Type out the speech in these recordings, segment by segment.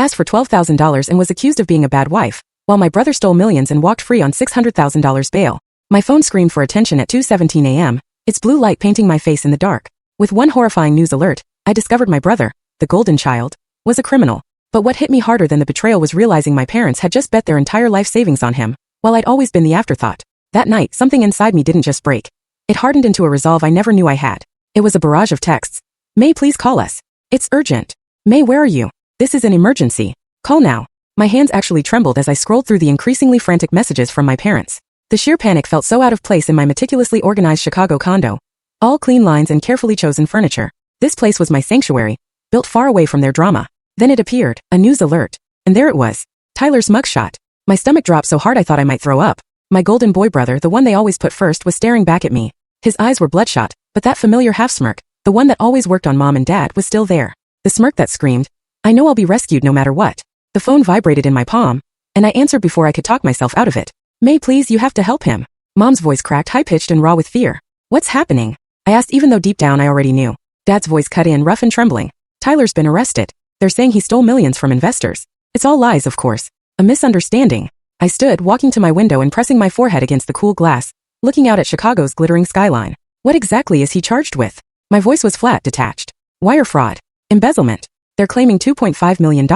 asked for $12,000 and was accused of being a bad wife, while my brother stole millions and walked free on $600,000 bail. My phone screamed for attention at 2:17 a.m., its blue light painting my face in the dark. With one horrifying news alert, I discovered my brother, the golden child, was a criminal. But what hit me harder than the betrayal was realizing my parents had just bet their entire life savings on him, while I'd always been the afterthought. That night, something inside me didn't just break. It hardened into a resolve I never knew I had. It was a barrage of texts. May, please call us. It's urgent. May, where are you? This is an emergency. Call now. My hands actually trembled as I scrolled through the increasingly frantic messages from my parents. The sheer panic felt so out of place in my meticulously organized Chicago condo. All clean lines and carefully chosen furniture. This place was my sanctuary, built far away from their drama. Then it appeared, a news alert. And there it was. Tyler's mugshot. My stomach dropped so hard I thought I might throw up. My golden boy brother, the one they always put first, was staring back at me. His eyes were bloodshot, but that familiar half-smirk, the one that always worked on mom and dad, was still there. The smirk that screamed, I know I'll be rescued no matter what. The phone vibrated in my palm, and I answered before I could talk myself out of it. May, please, you have to help him. Mom's voice cracked, high-pitched and raw with fear. What's happening? I asked, even though deep down I already knew. Dad's voice cut in, rough and trembling. Tyler's been arrested. They're saying he stole millions from investors. It's all lies, of course. A misunderstanding. I stood, walking to my window and pressing my forehead against the cool glass, looking out at Chicago's glittering skyline. What exactly is he charged with? My voice was flat, detached. Wire fraud. Embezzlement. They're claiming $2.5 million.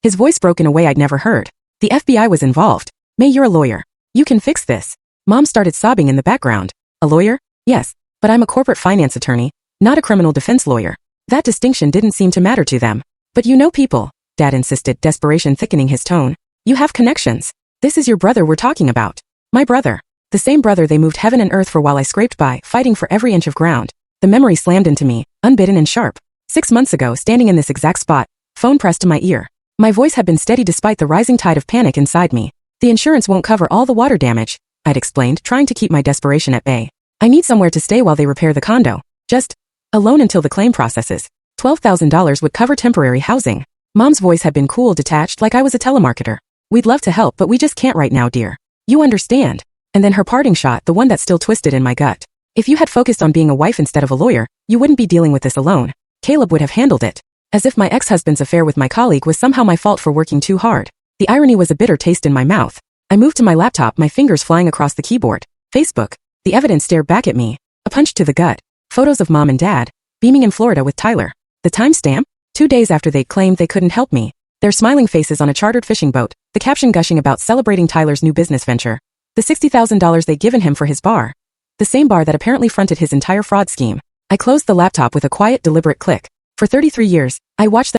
His voice broke in a way I'd never heard. The FBI was involved. May, you're a lawyer. You can fix this. Mom started sobbing in the background. A lawyer? Yes, but I'm a corporate finance attorney, not a criminal defense lawyer. That distinction didn't seem to matter to them. But you know people, Dad insisted, desperation thickening his tone. You have connections. This is your brother we're talking about. My brother. The same brother they moved heaven and earth for while I scraped by, fighting for every inch of ground. The memory slammed into me, unbidden and sharp. 6 months ago, standing in this exact spot, phone pressed to my ear. My voice had been steady despite the rising tide of panic inside me. The insurance won't cover all the water damage, I'd explained, trying to keep my desperation at bay. I need somewhere to stay while they repair the condo. Just a loan until the claim processes. $12,000 would cover temporary housing. Mom's voice had been cool, detached, like I was a telemarketer. We'd love to help, but we just can't right now, dear. You understand. And then her parting shot, the one that still twisted in my gut. If you had focused on being a wife instead of a lawyer, you wouldn't be dealing with this alone. Caleb would have handled it. As if my ex-husband's affair with my colleague was somehow my fault for working too hard. The irony was a bitter taste in my mouth. I moved to my laptop, my fingers flying across the keyboard. Facebook. The evidence stared back at me. A punch to the gut. Photos of mom and dad, beaming in Florida with Tyler. The timestamp? 2 days after they claimed they couldn't help me. Their smiling faces on a chartered fishing boat, the caption gushing about celebrating Tyler's new business venture. The $60,000 they'd given him for his bar. The same bar that apparently fronted his entire fraud scheme. I closed the laptop with a quiet, deliberate click. For 33 years, I watched them